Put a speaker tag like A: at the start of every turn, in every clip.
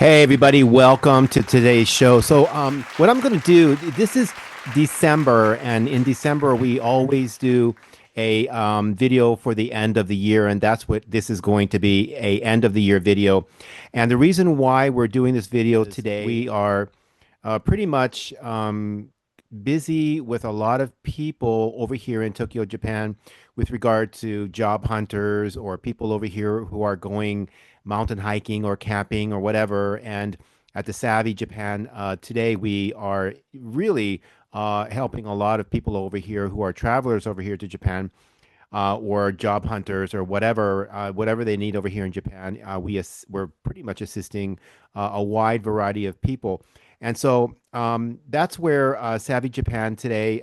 A: Hey everybody, welcome to today's show. What I'm going to do, this is December, and in December we always do a video for the end of the year, and that's what this is going to be, a end of the year video. And the reason why we're doing this video today, we are pretty much busy with a lot of people over here in Tokyo, Japan, with regard to job hunters or people over here who are going mountain hiking or camping or whatever. And at the Savvy Japan, today we are really helping a lot of people over here who are travelers over here to Japan, or job hunters or whatever they need over here in Japan. We're pretty much assisting a wide variety of people. And so that's where Savvy Japan today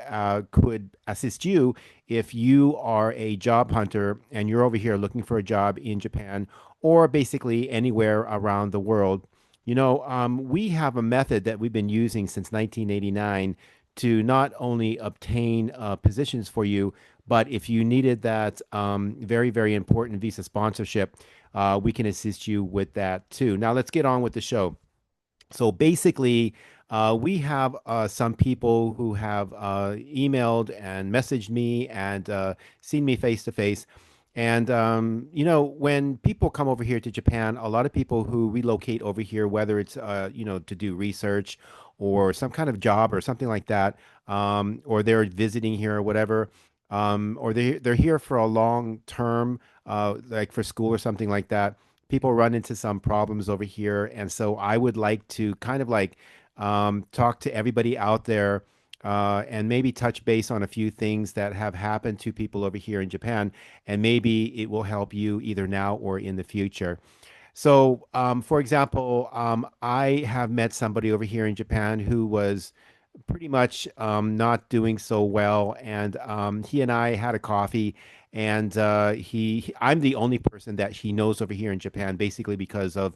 A: could assist you if you are a job hunter and you're over here looking for a job in Japan or basically anywhere around the world. We have a method that we've been using since 1989 to not only obtain positions for you, but if you needed that very, very important visa sponsorship, we can assist you with that too. Now, let's get on with the show. So basically, we have some people who have emailed and messaged me and seen me face to face. And, when people come over here to Japan, a lot of people who relocate over here, whether it's, to do research or some kind of job or something like that, or they're visiting here or whatever, or they're here for a long term, like for school or something like that. People run into some problems over here, and so I would like to kind of like talk to everybody out there, and maybe touch base on a few things that have happened to people over here in Japan, and maybe it will help you either now or in the future. So, for example, I have met somebody over here in Japan who was pretty much not doing so well, and he and I had a coffee, and I'm the only person that he knows over here in Japan, basically because of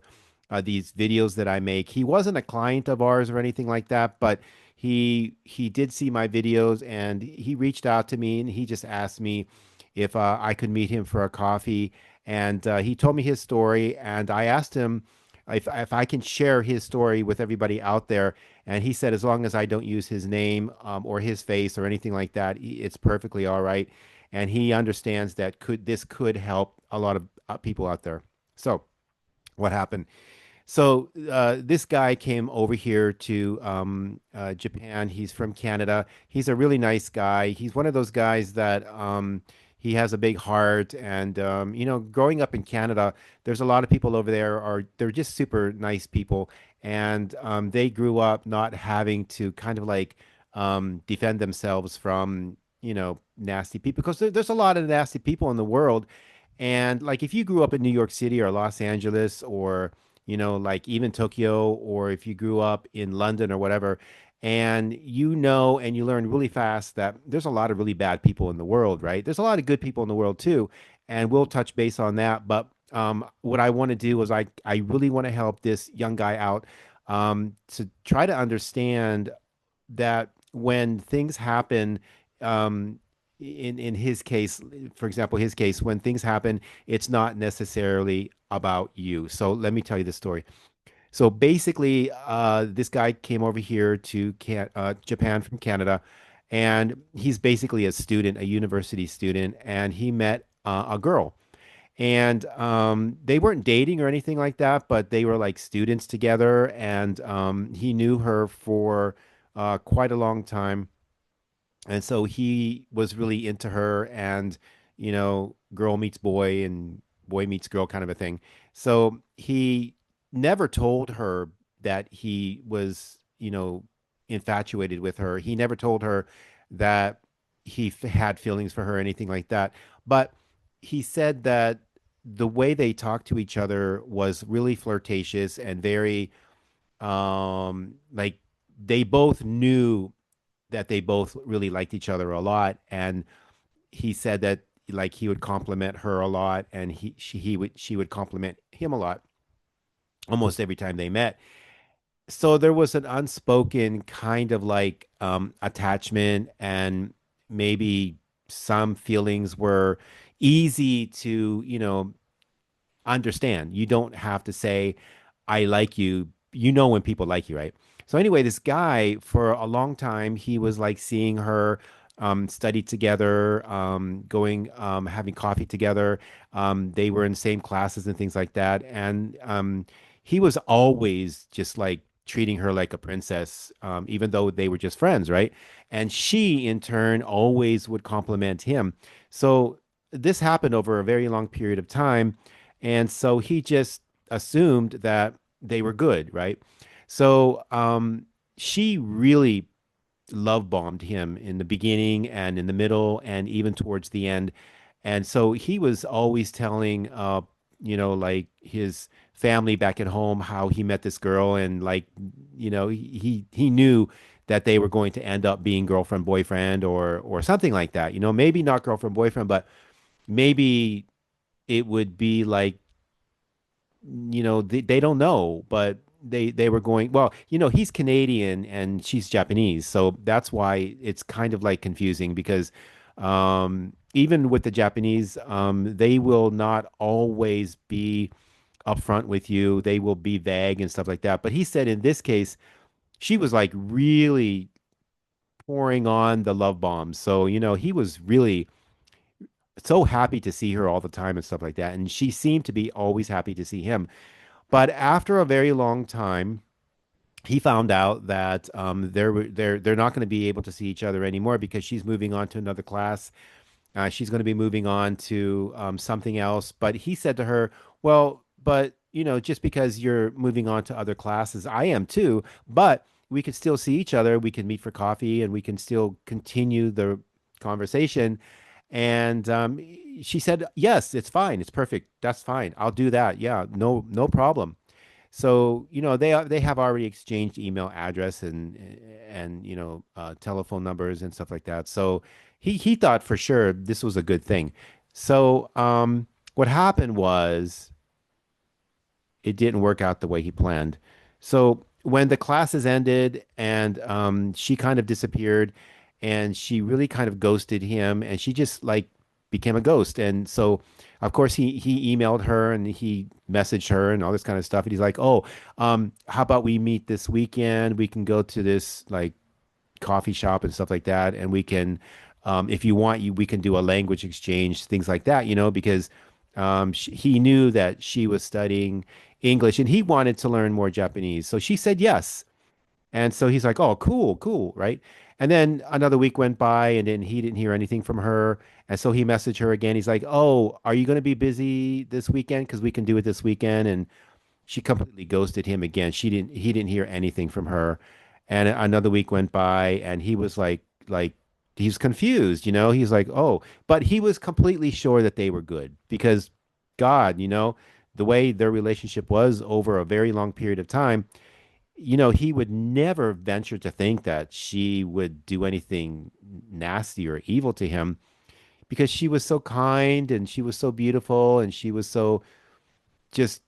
A: these videos that I make. He wasn't a client of ours or anything like that, but he did see my videos, and he reached out to me, and he just asked me if I could meet him for a coffee. And he told me his story, and I asked him if I can share his story with everybody out there. And he said, as long as I don't use his name or his face or anything like that, it's perfectly all right. And he understands that this could help a lot of people out there. So what happened? So this guy came over here to Japan. He's from Canada. He's a really nice guy. He's one of those guys that he has a big heart. And growing up in Canada, there's a lot of people over there are they're just super nice people, and they grew up not having to kind of like defend themselves from nasty people, because there's a lot of nasty people in the world. And like if you grew up in New York City or Los Angeles or like even Tokyo, or if you grew up in London or whatever, and and you learn really fast that there's a lot of really bad people in the world, right? There's a lot of good people in the world too, and we'll touch base on that. But what I want to do is I really want to help this young guy out, to try to understand that when things happen, um, in his case, for example, his case, when things happen, it's not necessarily about you. So let me tell you the story. So basically, this guy came over here to Japan from Canada, and he's basically a student, a university student, and he met a girl. And they weren't dating or anything like that, but they were like students together, and he knew her for quite a long time. And so he was really into her, and girl meets boy and boy meets girl kind of a thing. So he never told her that he was infatuated with her. He never told her that had feelings for her or anything like that. But he said that the way they talked to each other was really flirtatious and very like they both knew that they both really liked each other a lot. And he said that like he would compliment her a lot, and she would compliment him a lot almost every time they met. So there was an unspoken kind of like attachment, and maybe some feelings were easy to understand. You don't have to say I like you. You know when people like you, right? So anyway, this guy for a long time, he was like seeing her study together, going having coffee together. They were in the same classes and things like that. And he was always just like treating her like a princess, even though they were just friends, right? And she, in turn, always would compliment him. So this happened over a very long period of time. And so he just assumed that they were good, right? So she really love bombed him in the beginning and in the middle and even towards the end. And so he was always telling like his family back at home how he met this girl and like he knew that they were going to end up being girlfriend boyfriend or something like that. Maybe not girlfriend boyfriend, but maybe it would be like they don't know, but they were going, well, he's Canadian and she's Japanese, so that's why it's kind of like confusing because even with the Japanese, they will not always be upfront with you. They will be vague and stuff like that. But he said in this case, she was like really pouring on the love bombs. So, he was really so happy to see her all the time and stuff like that. And she seemed to be always happy to see him. But after a very long time, he found out that they're not going to be able to see each other anymore because she's moving on to another class. She's going to be moving on to something else. But he said to her, "Well, but just because you're moving on to other classes, I am too. But we could still see each other. We can meet for coffee, and we can still continue the conversation." And she said, "Yes, it's fine. It's perfect. That's fine. I'll do that. Yeah, no problem." So, they have already exchanged email address and telephone numbers and stuff like that. So he thought for sure this was a good thing. So what happened was it didn't work out the way he planned. So when the classes ended and she kind of disappeared and she really kind of ghosted him and she just like became a ghost. And so of course he emailed her and he messaged her and all this kind of stuff. And he's like, "Oh, how about we meet this weekend? We can go to this like coffee shop and stuff like that, and we can, if you want, we can do a language exchange, things like that, because he knew that she was studying English and he wanted to learn more Japanese. So she said yes. And so he's like, "Oh, cool, cool, right?" And then another week went by and then he didn't hear anything from her. And so he messaged her again. He's like, "Oh, are you going to be busy this weekend? Because we can do it this weekend." And she completely ghosted him again. He didn't hear anything from her. And another week went by and he was like he's confused, He's like, "Oh," but he was completely sure that they were good because God, the way their relationship was over a very long period of time, he would never venture to think that she would do anything nasty or evil to him because she was so kind and she was so beautiful and she was so just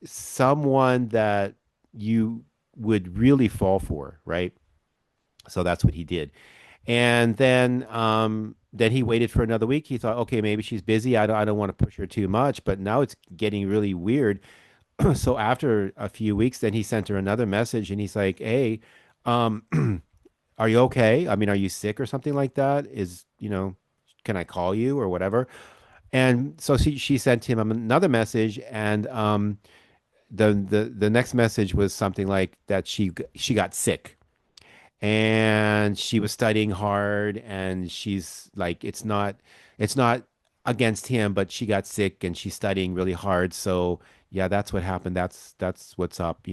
A: someone that you would really fall for, right? So that's what he did. And then he waited for another week. He thought, okay, maybe she's busy. I don't want to push her too much, but now it's getting really weird. So after a few weeks, then he sent her another message and he's like, "Hey, are you okay? I mean, are you sick or something like that? Can I call you or whatever?" And so she sent him another message and the next message was something like that she got sick and she was studying hard and she's like it's not against him but she got sick and she's studying really hard, so yeah, that's what happened. That's what's up.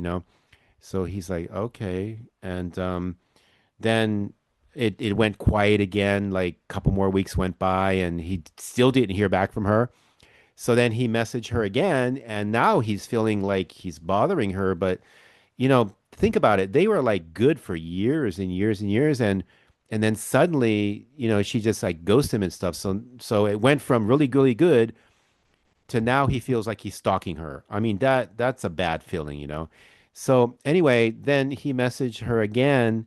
A: So he's like, "Okay." And then it went quiet again, like a couple more weeks went by and he still didn't hear back from her. So then he messaged her again and now he's feeling like he's bothering her, but think about it. They were like good for years and years and years, and then suddenly, she just like ghosts him and stuff. So it went from really, really good to now he feels like he's stalking her. I mean, that's a bad feeling. So anyway, then he messaged her again,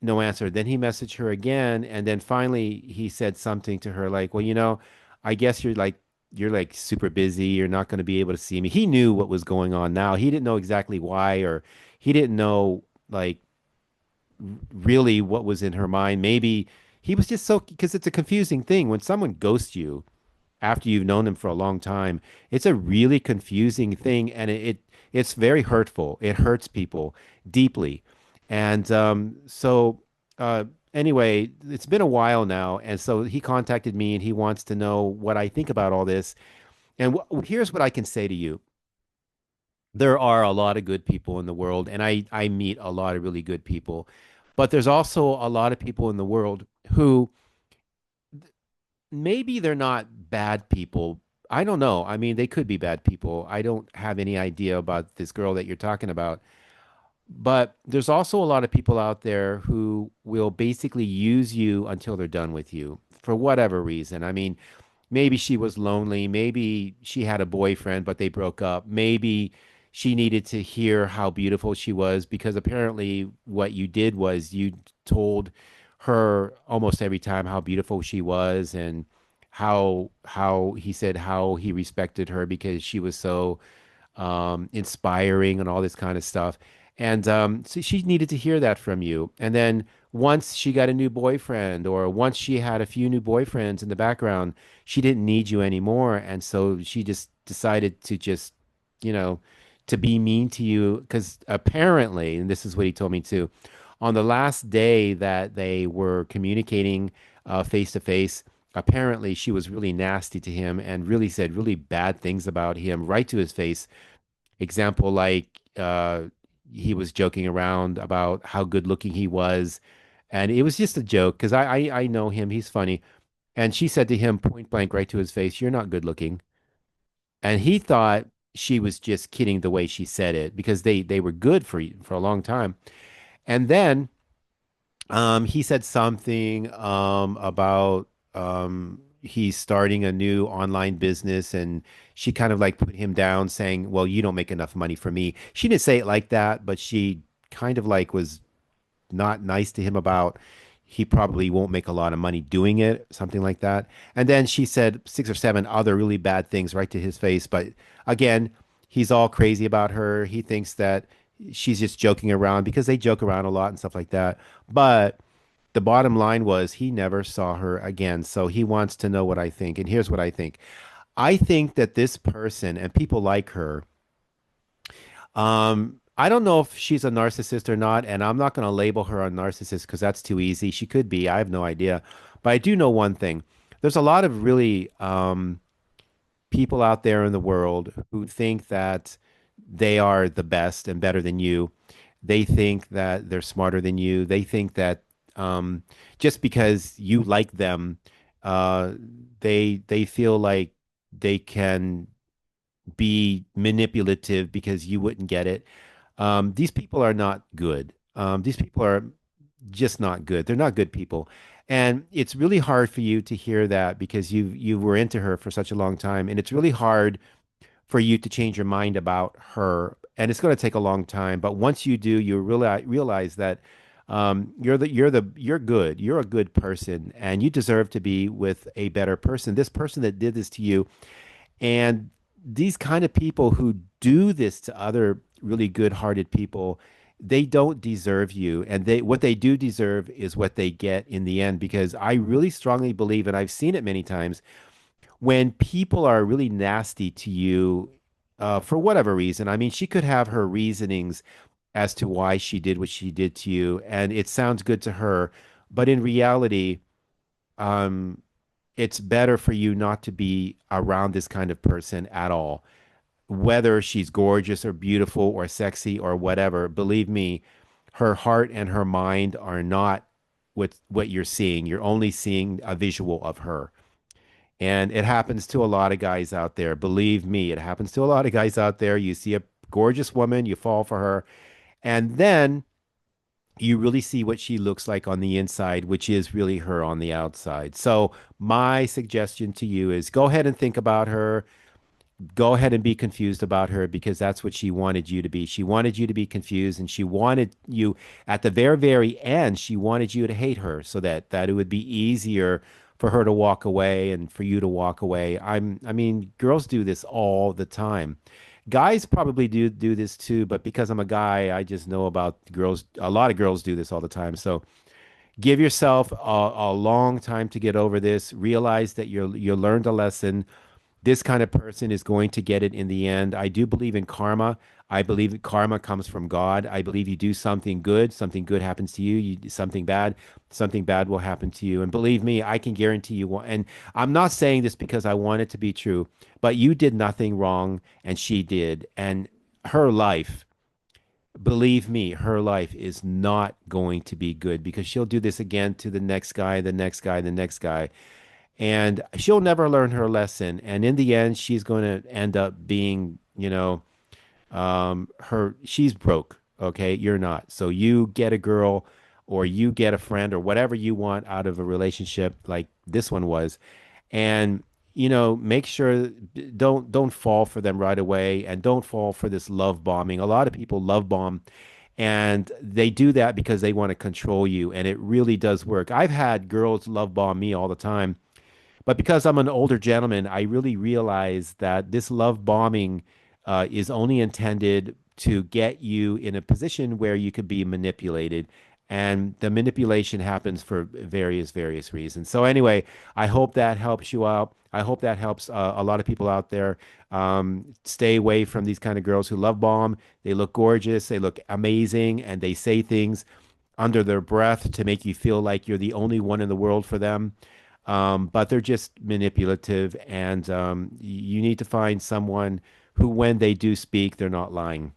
A: no answer. Then he messaged her again, and then finally he said something to her like, "Well, I guess you're like you're like super busy. You're not going to be able to see me. He knew what was going on now. He didn't know exactly why, or he didn't know like really what was in her mind. Maybe he was just so, because it's a confusing thing when someone ghosts you after you've known them for a long time. It's a really confusing thing, and it's very hurtful. It hurts people deeply. And uh, anyway, it's been a while now, and so he contacted me, and he wants to know what I think about all this. And here's what I can say to you. There are a lot of good people in the world, and I meet a lot of really good people. But there's also a lot of people in the world who maybe they're not bad people. I don't know. I mean, they could be bad people. I don't have any idea about this girl that you're talking about. But there's also a lot of people out there who will basically use you until they're done with you for whatever reason. I mean, maybe she was lonely. Maybe she had a boyfriend, but they broke up. Maybe she needed to hear how beautiful she was because apparently what you did was you told her almost every time how beautiful she was and how he said how he respected her because she was so inspiring and all this kind of stuff. And so she needed to hear that from you. And then once she got a new boyfriend, or once she had a few new boyfriends in the background, she didn't need you anymore. And so she just decided to just, you know, to be mean to you. Because apparently, and this is what he told me too, on the last day that they were communicating face to face, apparently she was really nasty to him and really said really bad things about him right to his face. Example, like he was joking around about how good looking he was, and it was just a joke because I know him, he's funny. And she said to him point blank right to his face, "You're not good looking." And he thought she was just kidding the way she said it because they were good for a long time. And then he said something about he's starting a new online business, and she kind of like put him down, saying, "Well, you don't make enough money for me." She didn't say it like that, but she kind of like was not nice to him about he probably won't make a lot of money doing it, something like that. And then she said six or seven other really bad things right to his face. But again, he's all crazy about her. He thinks that she's just joking around because they joke around a lot and stuff like that. But the bottom line was he never saw her again. So he wants to know what I think. And here's what I think. I think that this person and people like her, I don't know if she's a narcissist or not, and I'm not going to label her a narcissist because that's too easy. She could be. I have no idea. But I do know one thing. There's a lot of really people out there in the world who think that they are the best and better than you. They think that they're smarter than you. They think that um, just because you like them, uh, they feel like they can be manipulative because you wouldn't get it. These people are not good. These people are just not good. They're not good people. And it's really hard for you to hear that because you were into her for such a long time. And it's really hard for you to change your mind about her. And it's going to take a long time. But once you do, you realize that you're good. You're a good person, and you deserve to be with a better person. This person that did this to you, and these kind of people who do this to other really good-hearted people, they don't deserve you. And they what they do deserve is what they get in the end. Because I really strongly believe, and I've seen it many times, when people are really nasty to you, for whatever reason. I mean, she could have her reasonings as to why she did what she did to you, and it sounds good to her. But in reality, um, it's better for you not to be around this kind of person at all. Whether she's gorgeous or beautiful or sexy or whatever, believe me, her heart and her mind are not what you're seeing. You're only seeing a visual of her. And it happens to a lot of guys out there. Believe me, it happens to a lot of guys out there. You see a gorgeous woman, you fall for her, and then you really see what she looks like on the inside, which is really her on the outside. So, my suggestion to you is go ahead and think about her. Go ahead and be confused about her because that's what she wanted you to be. She wanted you to be confused, and she wanted you at the very, very end, she wanted you to hate her so that it would be easier for her to walk away and for you to walk away. I mean, girls do this all the time. Guys probably do this too, but because I'm a guy, I just know about girls. A lot of girls do this all the time. So give yourself a long time to get over this. Realize that you learned a lesson. This kind of person is going to get it in the end. I do believe in karma. I believe that karma comes from God. I believe you do something good happens to you. You do something bad will happen to you. And believe me, I can guarantee you one. And I'm not saying this because I want it to be true, but you did nothing wrong and she did. And her life, believe me, her life is not going to be good because she'll do this again to the next guy, the next guy, the next guy, and she'll never learn her lesson. And in the end, she's going to end up being, she's broke. Okay. You're not. So you get a girl or you get a friend or whatever you want out of a relationship like this one was. And, make sure don't fall for them right away and don't fall for this love bombing. A lot of people love bomb and they do that because they want to control you. And it really does work. I've had girls love bomb me all the time, but because I'm an older gentleman, I really realize that this love bombing is only intended to get you in a position where you could be manipulated. And the manipulation happens for various reasons. So, anyway, I hope that helps you out. I hope that helps a lot of people out there. Stay away from these kind of girls who love bomb. They look gorgeous, they look amazing, and they say things under their breath to make you feel like you're the only one in the world for them. But they're just manipulative, and you need to find someone who, when they do speak, they're not lying.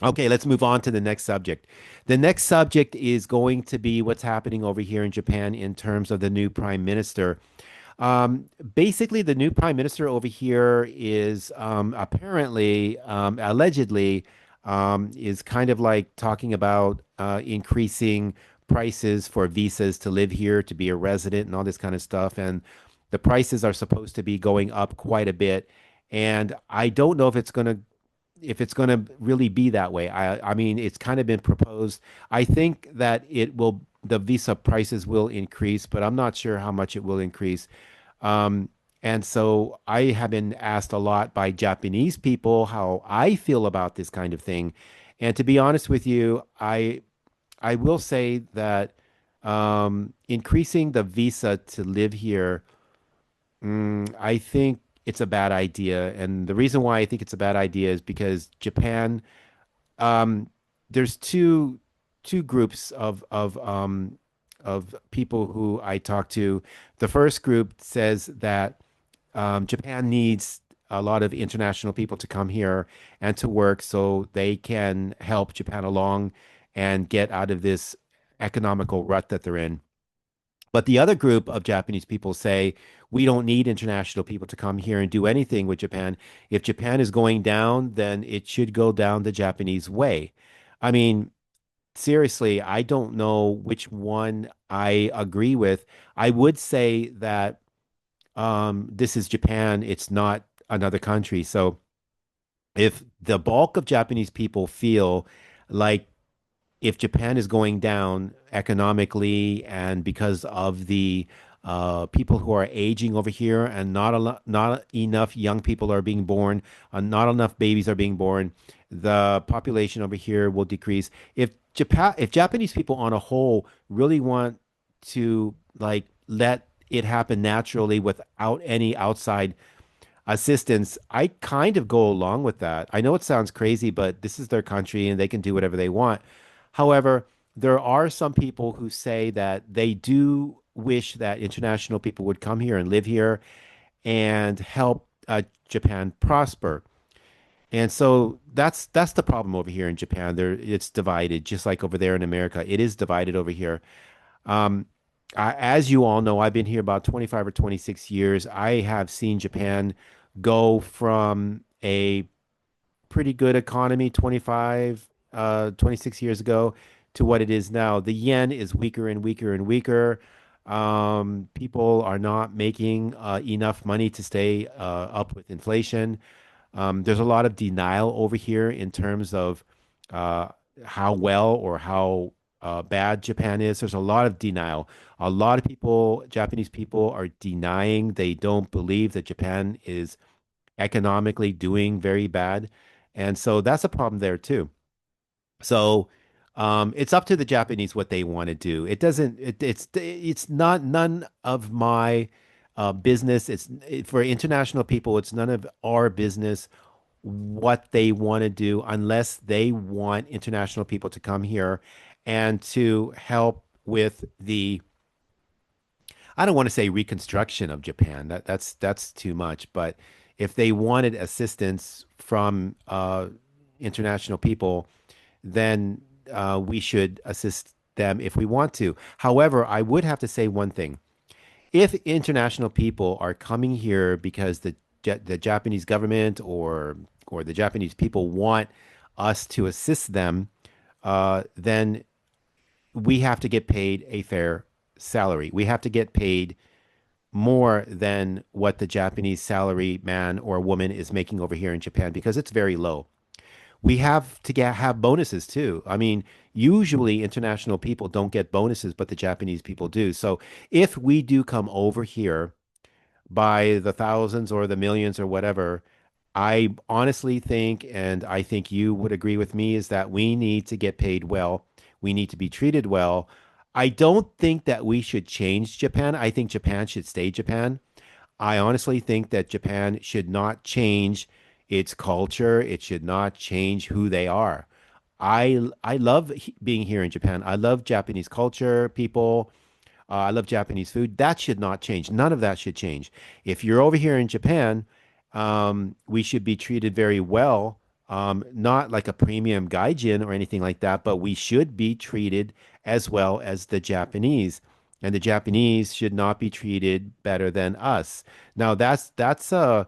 A: Okay, let's move on to the next subject. The next subject is going to be what's happening over here in Japan in terms of the new prime minister. Basically, the new prime minister over here is apparently, allegedly, is kind of like talking about increasing prices for visas to live here, to be a resident, and all this kind of stuff. And the prices are supposed to be going up quite a bit. And I don't know if it's gonna really be that way. I mean, it's kind of been proposed. I think that the visa prices will increase, but I'm not sure how much it will increase. Um, and so I have been asked a lot by Japanese people how I feel about this kind of thing. And to be honest with you, I will say that increasing the visa to live here, I think it's a bad idea. And the reason why I think it's a bad idea is because Japan, um, there's two groups of people who I talk to. The first group says that Japan needs a lot of international people to come here and to work so they can help Japan along and get out of this economical rut that they're in. But the other group of Japanese people say we don't need international people to come here and do anything with Japan. If Japan is going down, then it should go down the Japanese way. I mean, seriously, I don't know which one I agree with. I would say that this is Japan, it's not another country. So if the bulk of Japanese people feel like if Japan is going down economically and because of the people who are aging over here and not enough young people are being born, not enough babies are being born, the population over here will decrease. If Japanese people on a whole really want to like let it happen naturally without any outside assistance, I kind of go along with that. I know it sounds crazy, but this is their country and they can do whatever they want. However, there are some people who say that they do wish that international people would come here and live here and help Japan prosper. And so that's the problem over here in Japan. It's divided, just like over there in America. It is divided over here. Um, as you all know, I've been here about 25 or 26 years. I have seen Japan go from a pretty good economy 26 years ago to what it is now. The yen is weaker and weaker and weaker. People are not making enough money to stay up with inflation. There's a lot of denial over here in terms of uh, how well or how bad Japan is. There's a lot of denial. A lot of people, Japanese people, are denying. They don't believe that Japan is economically doing very bad. And so that's a problem there too. So it's up to the Japanese what they want to do. It doesn't, it's not none of my business. For international people, it's none of our business what they want to do unless they want international people to come here and to help with the, I don't want to say reconstruction of Japan. That's too much. But if they wanted assistance from international people, then we should assist them if we want to. However, I would have to say one thing. If international people are coming here because the Japanese government or the Japanese people want us to assist them, then we have to get paid a fair salary. We have to get paid more than what the Japanese salary man or woman is making over here in Japan because it's very low. We have to have bonuses too. I mean, usually international people don't get bonuses, but the Japanese people do. So if we do come over here by the thousands or the millions or whatever, I honestly think, and I think you would agree with me, is that we need to get paid well. We need to be treated well. I don't think that we should change Japan. I think Japan should stay Japan. I honestly think that Japan should not change its culture. It should not change who they are. I love being here in Japan. I love Japanese culture, people. I love Japanese food. That should not change. None of that should change. If you're over here in Japan, we should be treated very well. Not like a premium gaijin or anything like that, but we should be treated as well as the Japanese. And the Japanese should not be treated better than us. Now that's a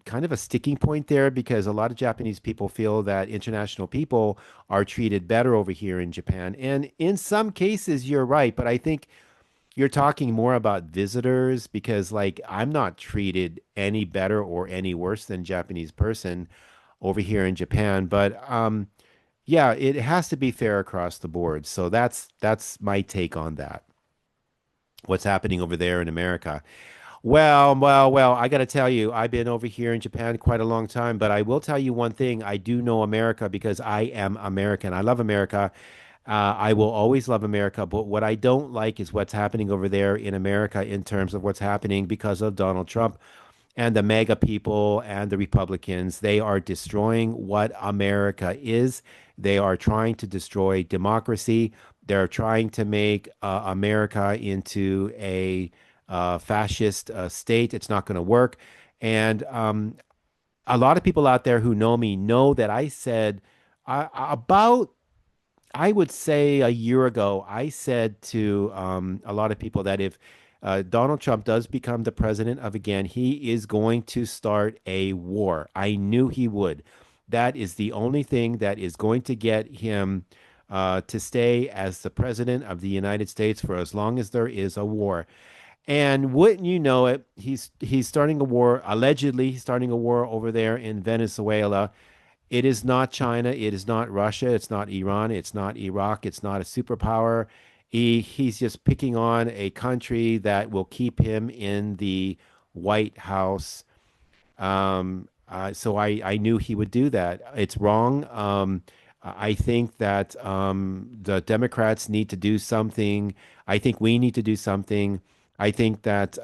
A: kind of a sticking point there because a lot of Japanese people feel that international people are treated better over here in Japan. And in some cases, you're right, but I think you're talking more about visitors because, like, I'm not treated any better or any worse than Japanese person over here in Japan. But yeah, it has to be fair across the board. So that's my take on that. What's happening over there in America? Well, I got to tell you, I've been over here in Japan quite a long time, but I will tell you one thing. I do know America because I am American. I love America. I will always love America, but what I don't like is what's happening over there in America in terms of what's happening because of Donald Trump and the MAGA people and the Republicans. They are destroying what America is. They are trying to destroy democracy. They're trying to make America into a fascist state. It's not going to work. And a lot of people out there who know me know that I said about I would say a year ago, I said to a lot of people that if Donald Trump does become the president of again, he is going to start a war. I knew he would. That is the only thing that is going to get him to stay as the president of the United States for as long as there is a war. And wouldn't you know it, he's starting a war, allegedly starting a war over there in Venezuela. It is not China. It is not Russia. It's not Iran. It's not Iraq. It's not a superpower. He's just picking on a country that will keep him in the White House. So I knew he would do that. It's wrong. I think that the Democrats need to do something. I think we need to do something. I think that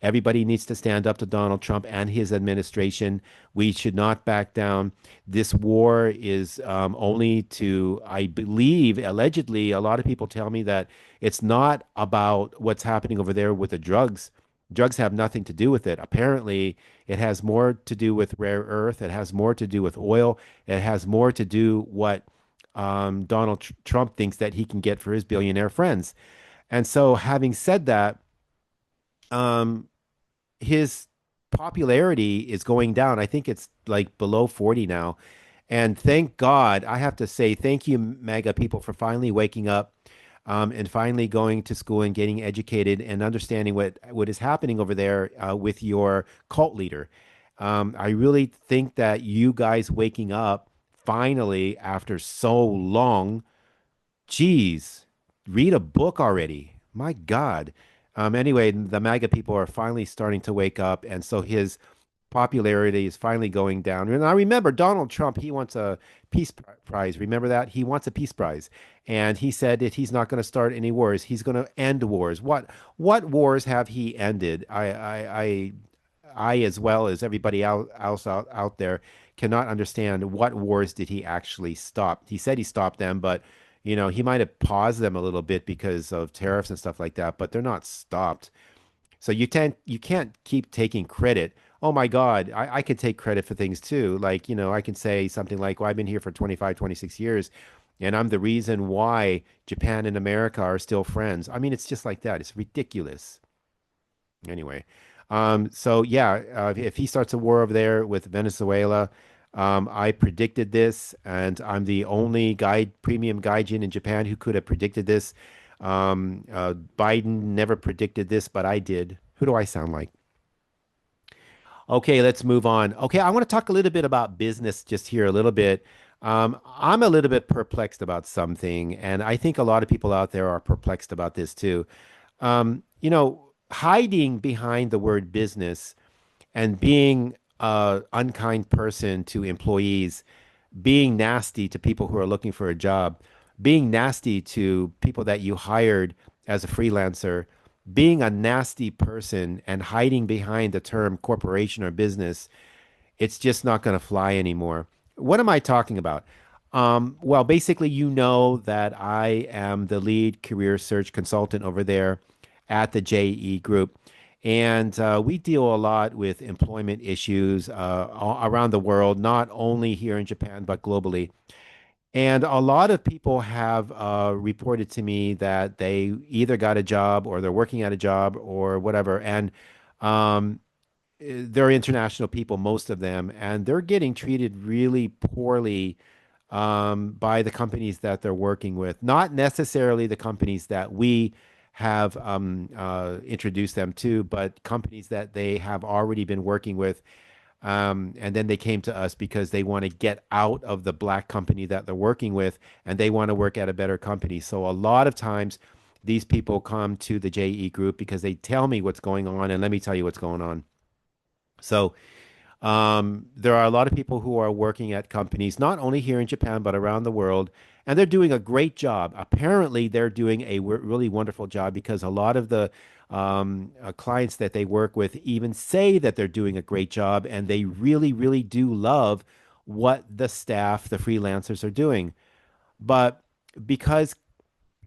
A: everybody needs to stand up to Donald Trump and his administration. We should not back down. This war is only to, I believe, allegedly, a lot of people tell me that it's not about what's happening over there with the drugs. Drugs have nothing to do with it. Apparently, it has more to do with rare earth. It has more to do with oil. It has more to do what Donald Trump thinks that he can get for his billionaire friends. And so, having said that, um, his popularity is going down. I think it's like below 40 now. And thank God, I have to say, thank you, MAGA people, for finally waking up and finally going to school and getting educated and understanding what is happening over there with your cult leader. I really think that you guys waking up finally after so long Geez, read a book already. My God. Anyway, the MAGA people are finally starting to wake up, and so his popularity is finally going down. And I remember Donald Trump, he wants a prize. Remember that? He wants a peace prize. And he said that he's not going to start any wars. He's going to end wars. What wars have he ended? I as well as everybody else out there cannot understand what wars did he actually stop. He said he stopped them, but he might have paused them a little bit because of tariffs and stuff like that, but they're not stopped. So you can't keep taking credit. Oh my God, I could take credit for things too. Like, I can say something like, well, I've been here for 25, 26 years, and I'm the reason why Japan and America are still friends. I mean, it's just like that. It's ridiculous. Anyway, so yeah, if he starts a war over there with Venezuela, I predicted this, and I'm the only premium gaijin in Japan who could have predicted this. Biden never predicted this, but I did. Who do I sound like? Okay, let's move on. Okay, I want to talk a little bit about business just here a little bit. I'm a little bit perplexed about something, and I think a lot of people out there are perplexed about this too. Hiding behind the word business and being a unkind person to employees, being nasty to people who are looking for a job, being nasty to people that you hired as a freelancer, being a nasty person and hiding behind the term corporation or business, it's just not going to fly anymore. What am I talking about? Well, basically, you know that I am the lead career search consultant over there at the JE Group. And we deal a lot with employment issues around the world, not only here in Japan, but globally. And a lot of people have reported to me that they either got a job or they're working at a job or whatever. And um, they're international people, most of them, and they're getting treated really poorly by the companies that they're working with. Not necessarily the companies that we have introduced them to, but companies that they have already been working with. And then they came to us because they want to get out of the black company that they're working with and they want to work at a better company. So a lot of times these people come to the JE group because they tell me what's going on, and let me tell you what's going on. So there are a lot of people who are working at companies, not only here in Japan, but around the world, and they're doing a great job. Apparently, they're doing a really wonderful job because a lot of the clients that they work with even say that they're doing a great job, and they really, really do love what the staff, the freelancers are doing. But because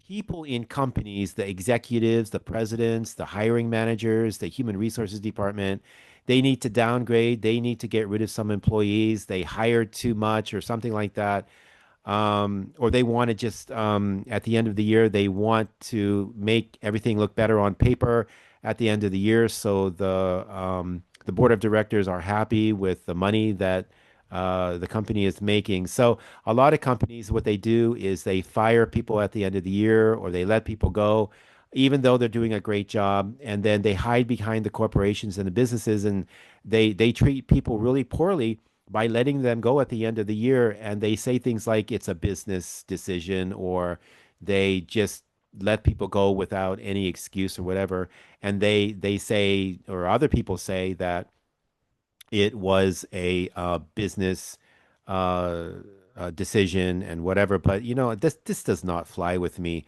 A: people in companies, the executives, the presidents, the hiring managers, the human resources department, they need to downgrade, they need to get rid of some employees, they hired too much or something like that. Or they want to just at the end of the year, they want to make everything look better on paper at the end of the year, so the board of directors are happy with the money that the company is making. So a lot of companies, what they do is they fire people at the end of the year, or they let people go, even though they're doing a great job, and then they hide behind the corporations and the businesses, and they treat people really poorly by letting them go at the end of the year, and they say things like it's a business decision, or they just let people go without any excuse or whatever, and they say, or other people say, that it was a business uh, decision and whatever. But this does not fly with me.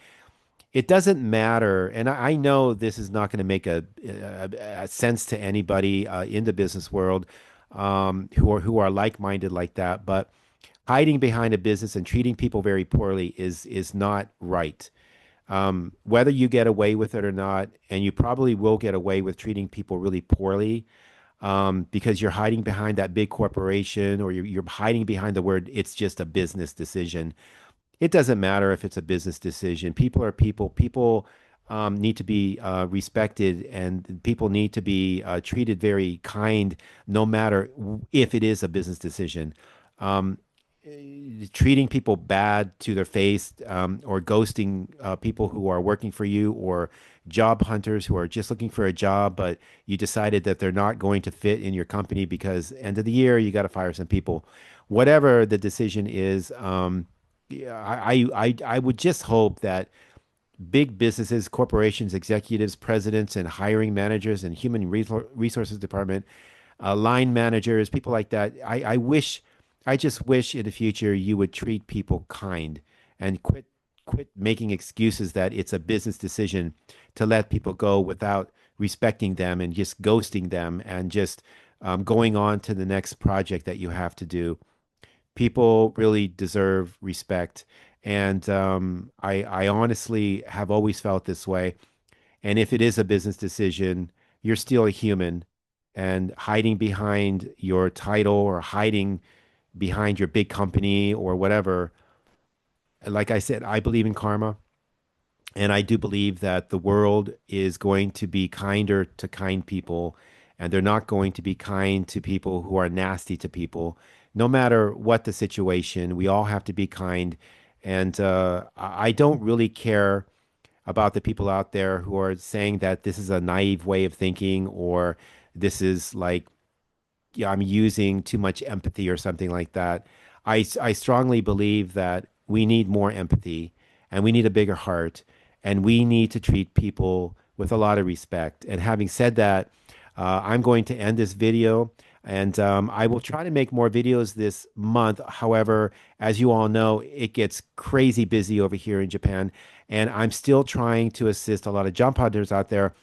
A: It doesn't matter, and I know this is not going to make a sense to anybody in the business world who are like-minded like that. But hiding behind a business and treating people very poorly is not right. Whether you get away with it or not, and you probably will get away with treating people really poorly because you're hiding behind that big corporation, or you're hiding behind the word, it's just a business decision. It doesn't matter if it's a business decision. People are people. People need to be respected, and people need to be treated very kind, no matter if it is a business decision. Um, Treating people bad to their face, or ghosting people who are working for you, or job hunters who are just looking for a job, but you decided that they're not going to fit in your company because end of the year you got to fire some people. Whatever the decision is, yeah, I would just hope that big businesses, corporations, executives, presidents, and hiring managers and resources department, line managers, people like that. I just wish in the future you would treat people kind and quit making excuses that it's a business decision to let people go without respecting them and just ghosting them and just going on to the next project that you have to do. People really deserve respect. And I honestly have always felt this way. And if it is a business decision, you're still a human. And hiding behind your title or hiding behind your big company or whatever, like I said, I believe in karma. And I do believe that the world is going to be kinder to kind people, and they're not going to be kind to people who are nasty to people. No matter what the situation, we all have to be kind. And I don't really care about the people out there who are saying that this is a naive way of thinking or this is like, yeah, I'm using too much empathy or something like that. I strongly believe that we need more empathy and we need a bigger heart and we need to treat people with a lot of respect. And having said that, I'm going to end this video and I will try to make more videos this month. However, as you all know, it gets crazy busy over here in Japan. And I'm still trying to assist a lot of job hunters out there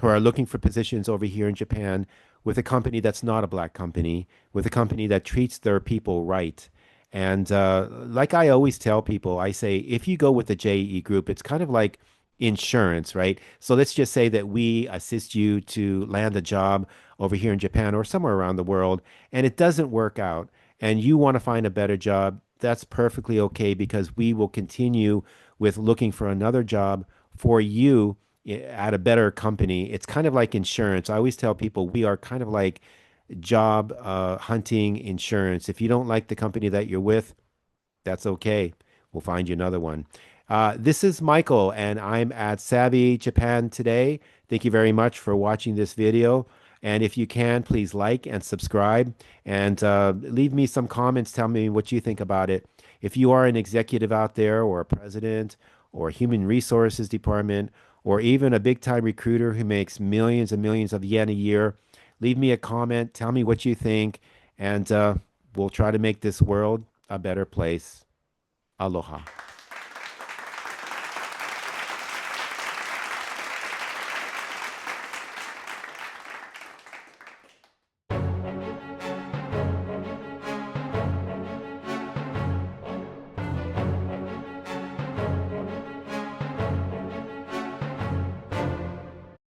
A: who are looking for positions over here in Japan with a company that's not a black company, with a company that treats their people right. And like I always tell people, I say, if you go with the JE group, it's kind of like insurance, right? So let's just say that we assist you to land a job over here in Japan or somewhere around the world, and it doesn't work out, and you want to find a better job. That's perfectly okay because we will continue with looking for another job for you at a better company. It's kind of like insurance. I always tell people we are kind of like job hunting insurance. If you don't like the company that you're with, that's okay. We'll find you another one. This is Michael, and I'm at Savvy Japan today. Thank you very much for watching this video. And if you can, please like and subscribe and leave me some comments. Tell me what you think about it. If you are an executive out there, or a president, or a human resources department, or even a big time recruiter who makes millions and millions of yen a year, leave me a comment. Tell me what you think, and we'll try to make this world a better place. Aloha.